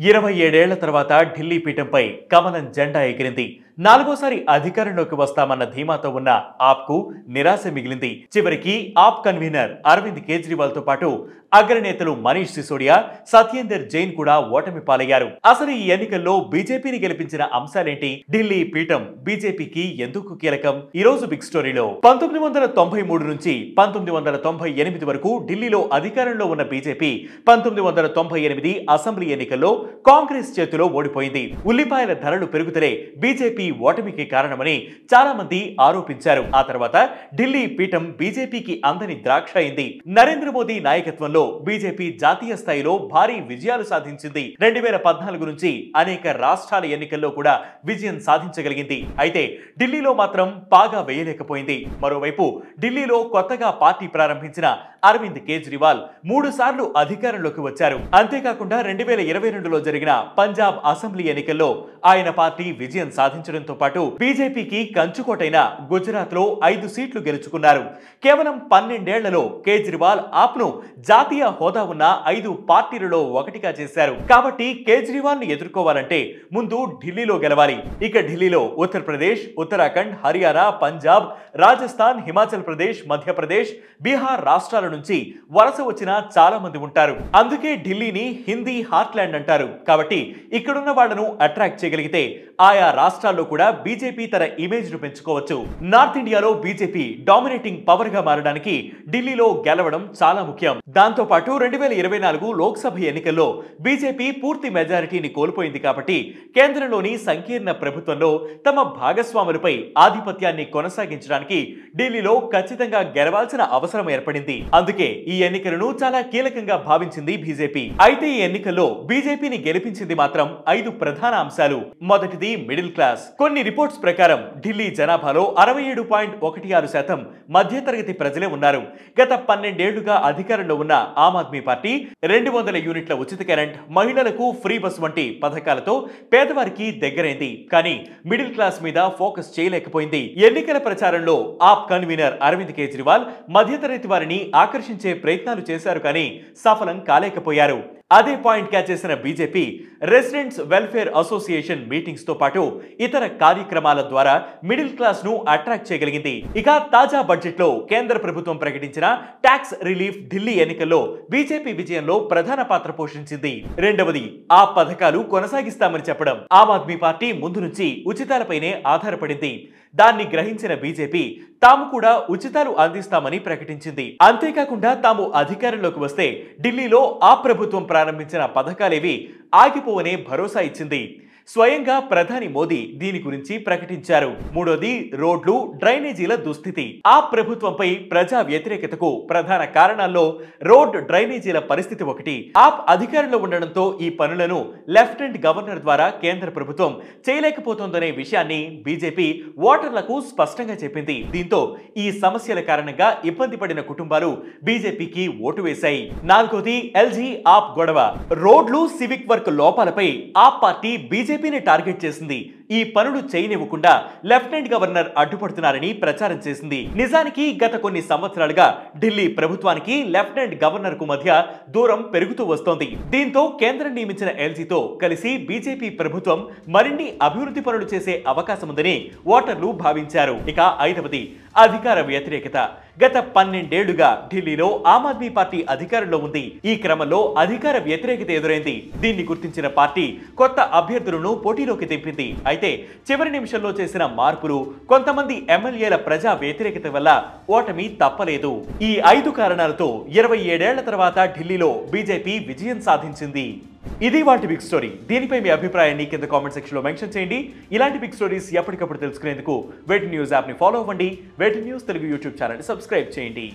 27 ఏళ్ల తర్వాత ఢిల్లీ పీఠంపై కమలం జెండా ఎగిరింది. నాలుగోసారి అధికారంలోకి వస్తామన్న ధీమాతో ఉన్న ఆప్కు నిరాశ మిగిలింది. చివరికి ఆప్ కన్వీనర్ అరవింద్ కేజ్రీవాల్ తో పాటు అగ్రనేతలు మనీష్ సిసోడియా, సత్యేందర్ జైన్ కూడా ఓటమి పాలయ్యారు. అసలు ఈ ఎన్నికల్లో బీజేపీని గెలిపించిన అంశాలేంటి? ఢిల్లీ పీఠం బీజేపీకి ఎందుకు కీలకం? ఈ రోజు బిగ్ స్టోరీలో 1993 నుంచి 1998 వరకు ఢిల్లీలో అధికారంలో ఉన్న బీజేపీ 1998 అసెంబ్లీ ఎన్నికల్లో కాంగ్రెస్ చేతిలో ఓడిపోయింది. ఉల్లిపాయల ధరలు పెరుగుతలే బీజేపీ ఓటమికి కారణమని చాలా మంది ఆరోపించారు. ఆ తర్వాత ఢిల్లీ పీఠం బీజేపీకి అందని ద్రాక్ష అయింది. నరేంద్ర మోదీ నాయకత్వంలో బీజేపీ జాతీయ స్థాయిలో భారీ విజయాలు సాధించింది. 2014 నుంచి అనేక రాష్ట్రాల ఎన్నికల్లో కూడా విజయం సాధించగలిగింది. అయితే ఢిల్లీలో మాత్రం పాగా వేయలేకపోయింది. మరోవైపు ఢిల్లీలో కొత్తగా పార్టీ ప్రారంభించిన అరవింద్ కేజ్రీవాల్ 3 సార్లు అధికారంలోకి వచ్చారు. అంతేకాకుండా 2022లో జరిగిన పంజాబ్ అసెంబ్లీ ఎన్నికల్లో ఆయన పార్టీ విజయం సాధించడంతో పాటు బీజేపీకి కంచుకోటైన గుజరాత్ లో 5 సీట్లు గెలుచుకున్నారు. కేవలం 12 ఏళ్లలో కేజ్రీవాల్ ఆప్ను జాతీయ హోదా ఉన్న 5 పార్టీలలో ఒకటిగా చేశారు. కాబట్టి కేజ్రీవాల్ ను ఎదుర్కోవాలంటే ముందు ఢిల్లీలో గెలవాలి. ఇక ఢిల్లీలో ఉత్తరప్రదేశ్, ఉత్తరాఖండ్, హర్యానా, పంజాబ్, రాజస్థాన్, హిమాచల్ ప్రదేశ్, మధ్యప్రదేశ్, బీహార్ రాష్ట్రాల నుంచి వలస వచ్చిన చాలా మంది ఉంటారు. అందుకే ఢిల్లీని హిందీ హార్ట్లాండ్ అంటారు. కాబట్టి ఇక్కడున్న వాళ్లను అట్రాక్ట్ చేయగలిగితే ఆయా రాష్ట్రాల్లో కూడా బీజేపీ తన ఇమేజ్ ను పెంచుకోవచ్చు. నార్త్ ఇండియాలో బీజేపీ డామినేటింగ్ పవర్ గా మారడానికి ఢిల్లీలో గెలవడం చాలా ముఖ్యం. దాంతో పాటు 2024 లోక్సభ ఎన్నికల్లో బీజేపీ పూర్తి మెజారిటీని కోల్పోయింది. కాబట్టి కేంద్రంలోని సంకీర్ణ ప్రభుత్వంలో తమ భాగస్వాములపై ఆధిపత్యాన్ని కొనసాగించడానికి ఢిల్లీలో ఖచ్చితంగా గెలవాల్సిన అవసరం ఏర్పడింది. అందుకే ఈ ఎన్నికలను చాలా కీలకంగా భావించింది బీజేపీ. అయితే ఈ ఎన్నికల్లో బీజేపీని గెలిపించింది మాత్రం 5 ప్రధాన అంశాలు. మొదటిది మిడిల్ క్లాస్. కొన్ని రిపోర్ట్స్ ప్రకారం ఢిల్లీ జనాభాలో 67.16% మధ్యతరగతి ప్రజలే ఉన్నారు. గత 12 ఏళ్లుగా అధికారంలో ఉన్న ఆమ్ ఆద్మీ పార్టీ 200 యూనిట్ల ఉచిత కరెంట్, మహిళలకు ఫ్రీ బస్ వంటి పథకాలతో పేదవారికి దగ్గరైంది. కానీ మిడిల్ క్లాస్ మీద ఫోకస్ చేయలేకపోయింది. ఎన్నికల ప్రచారంలో ఆప్ కన్వీనర్ అరవింద్ కేజ్రీవాల్ మధ్యతరగతి వారిని ఆకర్షించే ప్రయత్నాలు చేశారు, కానీ సఫలం కాలేకపోయారు. అదే పాయింట్ క్యాచ్ చేసిన BJP residents welfare association meetings తో పాటు ఇతర కార్యక్రమాల ద్వారా మిడిల్ క్లాస్ ను అట్రాక్ట్ చేయగలిగింది. ఇక తాజా బడ్జెట్ లో కేంద్ర ప్రభుత్వం ప్రకటించిన ట్యాక్స్ రిలీఫ్ ఢిల్లీ ఎన్నికల్లో బీజేపీ విజయంలో ప్రధాన పాత్ర పోషించింది. రెండవది ఆ పథకాలు కొనసాగిస్తామని చెప్పడం. ఆమ్ ఆద్మీ పార్టీ ముందు నుంచి ఉచితాలపైనే ఆధారపడింది. దాన్ని గ్రహించిన బీజేపీ తాము కూడా ఉచితాలు అందిస్తామని ప్రకటించింది. అంతేకాకుండా తాము అధికారంలోకి వస్తే ఢిల్లీలో ఆ ప్రభుత్వం ప్రారంభించిన పథకాలేవి ఆగిపోవనే భరోసా ఇచ్చింది. స్వయంగా ప్రధాని మోదీ దీని గురించి ప్రకటించారు. మూడోది రోడ్లు, డ్రైనేజీల దుస్థితి. ఆ ప్రభుత్వంపై ప్రజా వ్యతిరేకతకు ప్రధాన కారణాల్లో రోడ్, డ్రైనేజీల పరిస్థితి ఒకటి. ఆప్ అధికారంలో ఉండడంతో ఈ పనులను లెఫ్టినెంట్ గవర్నర్ ద్వారా కేంద్ర ప్రభుత్వం చేయలేకపోతోందనే విషయాన్ని బీజేపీ ఓటర్లకు స్పష్టంగా చెప్పింది. దీంతో ఈ సమస్యల కారణంగా ఇబ్బంది పడిన కుటుంబాలు బీజేపీకి ఓటు వేశాయి. నాలుగోది ఎల్జీ ఆప్ గొడవ. రోడ్లు, సివిక్ వర్క్ లోపాలపై ఆప్ పార్టీ బీజేపీని టార్గెట్ చేసింది. ఈ పనులు చేయనివ్వకుండా లెఫ్టినెంట్ గవర్నర్ అడ్డుపడుతున్నారని ప్రచారం చేసింది. నిజానికి గత కొన్ని సంవత్సరాలుగా ఢిల్లీ ప్రభుత్వానికి లెఫ్టినెంట్ గవర్నర్ కు మధ్య దూరం పెరుగుతూ వస్తోంది. దీంతో కేంద్రం నియమించిన ఎల్జీతో కలిసి బీజేపీ ప్రభుత్వం మరిన్ని అభివృద్ధి పనులు చేసే అవకాశం ఉందని ఓటర్లు భావించారు. ఇక ఐదవది అధికార వ్యతిరేకత. గత 12 ఏళ్లుగా ఢిల్లీలో ఆమ్ ఆద్మీ పార్టీ అధికారంలో ఉంది. ఈ క్రమంలో అధికార వ్యతిరేకత ఎదురైంది. దీన్ని గుర్తించిన పార్టీ కొత్త అభ్యర్థులను పోటీలోకి దింపింది. అయితే చివరి నిమిషంలో చేసిన మార్పులు, కొంతమంది ఎమ్మెల్యేల ప్రజా వ్యతిరేకత వల్ల ఓటమి తప్పలేదు. ఈ 5 కారణాలతో 27 ఏళ్ల తర్వాత ఢిల్లీలో బీజేపీ విజయం సాధించింది. ఇది వాటి బిగ్ స్టోరీ. దీనిపై మీ అభిప్రాయాన్ని కింద కామెంట్ సెక్షన్ లో మెన్షన్ చేయండి. ఇలాంటి బిగ్ స్టోరీస్ ఎప్పటికప్పుడు తెలుసుకునేందుకు వేటి న్యూస్ యాప్ ని ఫాలో అవ్వండి. వేటి news Telugu YouTube channel subscribe చేయండి.